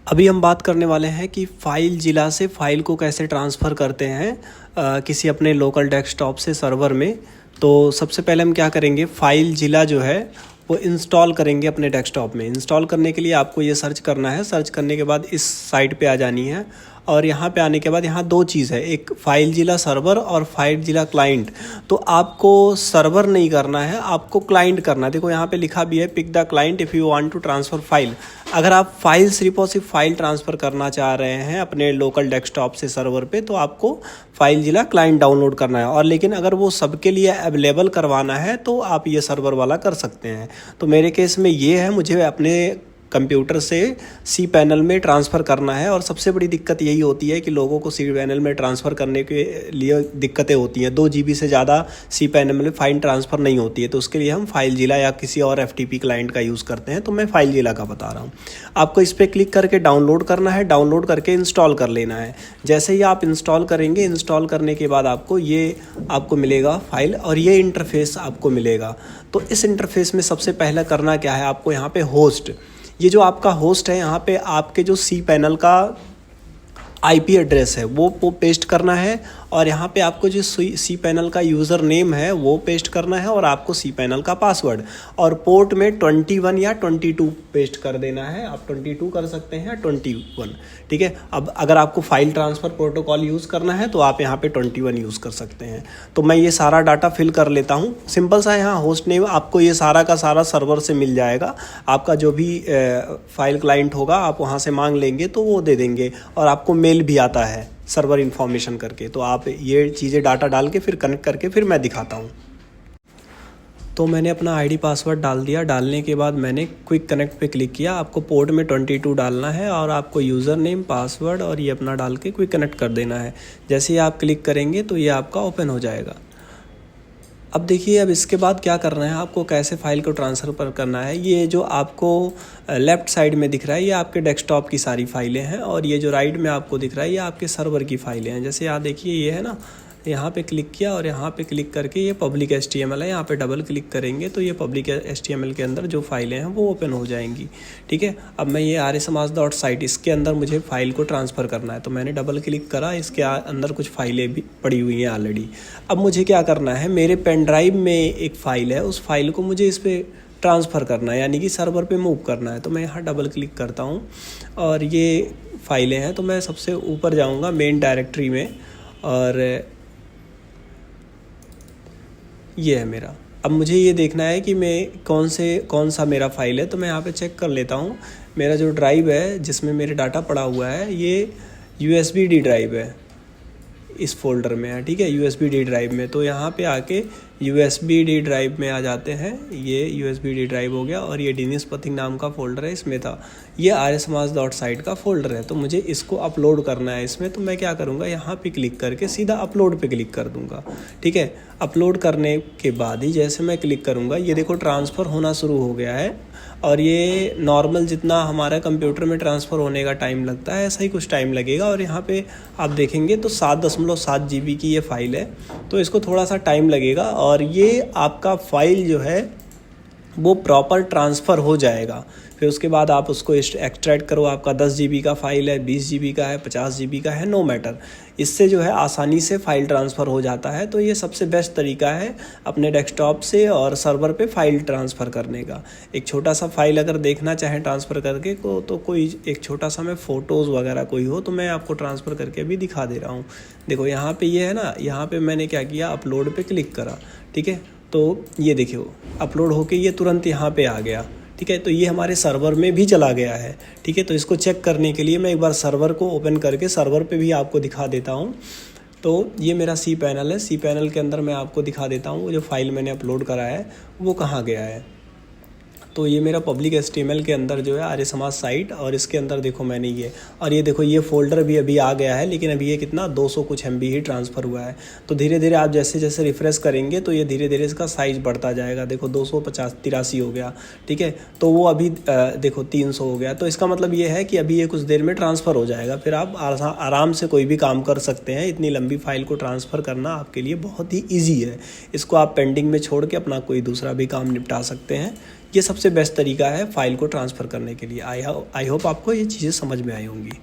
अभी हम बात करने वाले हैं कि फ़ाइल ज़िला से फ़ाइल को कैसे ट्रांसफ़र करते हैं किसी अपने लोकल डेस्कटॉप से सर्वर में। तो सबसे पहले हम क्या करेंगे, फ़ाइल ज़िला जो है वो इंस्टॉल करेंगे अपने डेस्कटॉप में। इंस्टॉल करने के लिए आपको ये सर्च करना है। सर्च करने के बाद इस साइट पे आ जानी है और यहाँ पे आने के बाद यहाँ दो चीज़ है, एक फ़ाइल ज़िला सर्वर और फ़ाइल ज़िला क्लाइंट। तो आपको सर्वर नहीं करना है, आपको क्लाइंट करना है। देखो यहाँ पे लिखा भी है pick the client if you want to transfer file. अगर आप फाइल सिर्फ और सिर्फ फाइल ट्रांसफ़र करना चाह रहे हैं अपने लोकल डेस्कटॉप से सर्वर पे, तो आपको फ़ाइल ज़िला क्लाइंट डाउनलोड करना है। और लेकिन अगर वो सबके लिए अवेलेबल करवाना है तो आप ये सर्वर वाला कर सकते हैं। तो मेरे केस में ये है, मुझे अपने कंप्यूटर से सी पैनल में ट्रांसफ़र करना है। और सबसे बड़ी दिक्कत यही होती है कि लोगों को सी पैनल में ट्रांसफ़र करने के लिए दिक्कतें होती हैं। 2 GB से ज़्यादा सी पैनल में फाइल ट्रांसफ़र नहीं होती है। तो उसके लिए हम फ़ाइल ज़िला या किसी और FTP क्लाइंट का यूज़ करते हैं। तो मैं फ़ाइल ज़िला का बता रहा हूँ। आपको इस पर क्लिक करके डाउनलोड करना है, डाउनलोड करके इंस्टॉल कर लेना है। जैसे ही आप इंस्टॉल करेंगे, इंस्टॉल करने के बाद आपको मिलेगा फ़ाइल और ये इंटरफेस आपको मिलेगा। तो इस इंटरफेस में सबसे पहले करना क्या है, आपको यहाँ पे होस्ट, ये जो आपका होस्ट है, यहाँ पे आपके जो सी पैनल का IP एड्रेस है वो पेस्ट करना है। और यहाँ पे आपको जो सी पैनल का यूज़र नेम है वो पेस्ट करना है और आपको सी पैनल का पासवर्ड और पोर्ट में 21 या 22 पेस्ट कर देना है। आप 22 कर सकते हैं या 21, ठीक है। अब अगर आपको फाइल ट्रांसफ़र प्रोटोकॉल यूज़ करना है तो आप यहाँ पे 21 यूज़ कर सकते हैं। तो मैं ये सारा डाटा फिल कर लेता हूँ। सिंपल सा यहाँ होस्ट नेम, आपको ये सारा का सारा सर्वर से मिल जाएगा। आपका जो भी फाइल क्लाइंट होगा आप वहाँ से मांग लेंगे तो वो दे देंगे। और आपको मेल भी आता है सर्वर इन्फॉर्मेशन करके। तो आप ये चीज़ें डाटा डाल के फिर कनेक्ट करके फिर मैं दिखाता हूँ। तो मैंने अपना ID पासवर्ड डाल दिया। डालने के बाद मैंने क्विक कनेक्ट पे क्लिक किया। आपको पोर्ट में 22 डालना है और आपको यूज़र नेम, पासवर्ड और ये अपना डाल के क्विक कनेक्ट कर देना है। जैसे ही आप क्लिक करेंगे तो ये आपका ओपन हो जाएगा। अब देखिए, अब इसके बाद क्या करना है, आपको कैसे फ़ाइल को ट्रांसफ़र करना है। ये जो आपको लेफ़्ट साइड में दिख रहा है ये आपके डेस्कटॉप की सारी फाइलें हैं और ये जो राइट में आपको दिख रहा है ये आपके सर्वर की फ़ाइलें हैं। जैसे यहाँ देखिए ये है ना, यहाँ पे क्लिक किया और यहाँ पे क्लिक करके ये पब्लिक HTML है, यहाँ पे डबल क्लिक करेंगे तो ये पब्लिक HTML के अंदर जो फाइलें हैं वो ओपन हो जाएंगी, ठीक है। अब मैं ये aryasamaज.site इसके अंदर मुझे फ़ाइल को ट्रांसफ़र करना है। तो मैंने डबल क्लिक करा, इसके अंदर कुछ फ़ाइलें भी पड़ी हुई हैं ऑलरेडी। अब मुझे क्या करना है, मेरे पेन ड्राइव में एक फ़ाइल है, उस फाइल को मुझे इस पर ट्रांसफ़र करना है, यानी कि सर्वर पे मूव करना है। तो मैं यहाँ डबल क्लिक करता हूँ और ये फ़ाइलें हैं। तो मैं सबसे ऊपर जाऊँगा मेन डायरेक्टरी में और ये है मेरा। अब मुझे ये देखना है कि मैं कौन सा मेरा फ़ाइल है। तो मैं यहाँ पे चेक कर लेता हूँ। मेरा जो ड्राइव है जिसमें मेरे डाटा पड़ा हुआ है ये USB-D ड्राइव है, इस फोल्डर में है, ठीक है, USB-D ड्राइव में। तो यहाँ पे आके USB-D ड्राइव में आ जाते हैं। ये USB-D ड्राइव हो गया और ये डिनिस पथिंग नाम का फ़ोल्डर है, इसमें था। ये aryasamaज.site का फ़ोल्डर है। तो मुझे इसको अपलोड करना है इसमें। तो मैं क्या करूँगा, यहाँ पे क्लिक करके सीधा अपलोड पे क्लिक कर दूँगा, ठीक है। अपलोड करने के बाद ही जैसे मैं क्लिक करूँगा ये देखो ट्रांसफ़र होना शुरू हो गया है। और ये नॉर्मल जितना हमारा कंप्यूटर में ट्रांसफ़र होने का टाइम लगता है ऐसा ही कुछ टाइम लगेगा। और यहाँ पे आप देखेंगे तो 7.7 GB की ये फ़ाइल है, तो इसको थोड़ा सा टाइम लगेगा। और ये आपका फ़ाइल जो है वो प्रॉपर ट्रांसफ़र हो जाएगा। फिर उसके बाद आप उसको एक्सट्रैक्ट करो। आपका 10 GB का फ़ाइल है, 20 GB का है, 50 GB का है, नो मैटर। इससे जो है आसानी से फ़ाइल ट्रांसफ़र हो जाता है। तो ये सबसे बेस्ट तरीका है अपने डेस्कटॉप से और सर्वर पे फ़ाइल ट्रांसफ़र करने का। एक छोटा सा फ़ाइल अगर देखना चाहें ट्रांसफ़र करके तो कोई एक छोटा सा मैं फ़ोटोज़ वगैरह कोई हो तो मैं आपको ट्रांसफ़र करके भी दिखा दे रहा हूँ। देखो यहाँ पे ये है ना, यहाँ पे मैंने क्या किया, अपलोड पे क्लिक करा, ठीक है। तो ये देखिए अपलोड होके ये तुरंत यहाँ पे आ गया, ठीक है। तो ये हमारे सर्वर में भी चला गया है, ठीक है। तो इसको चेक करने के लिए मैं एक बार सर्वर को ओपन करके सर्वर पे भी आपको दिखा देता हूँ। तो ये मेरा सी पैनल है। सी पैनल के अंदर मैं आपको दिखा देता हूँ जो फाइल मैंने अपलोड करा है वो कहाँ गया है। तो ये मेरा पब्लिक HTML के अंदर जो है आर्यसमाज साइट, और इसके अंदर देखो मैंने ये, और ये देखो ये फ़ोल्डर भी अभी आ गया है, लेकिन अभी ये कितना 200 कुछ MB ही ट्रांसफ़र हुआ है। तो धीरे धीरे आप जैसे जैसे रिफ़्रेश करेंगे तो ये धीरे धीरे इसका साइज़ बढ़ता जाएगा। देखो 283 हो गया, ठीक है। तो वो अभी देखो 300 हो गया। तो इसका मतलब ये है कि अभी ये कुछ देर में ट्रांसफ़र हो जाएगा। फिर आप आराम से कोई भी काम कर सकते हैं। इतनी लंबी फ़ाइल को ट्रांसफ़र करना आपके लिए बहुत ही ईजी है। इसको आप पेंडिंग में छोड़ के अपना कोई दूसरा भी काम निपटा सकते हैं। ये सबसे बेस्ट तरीका है फ़ाइल को ट्रांसफ़र करने के लिए। आई होप आपको ये चीज़ें समझ में आई होंगी।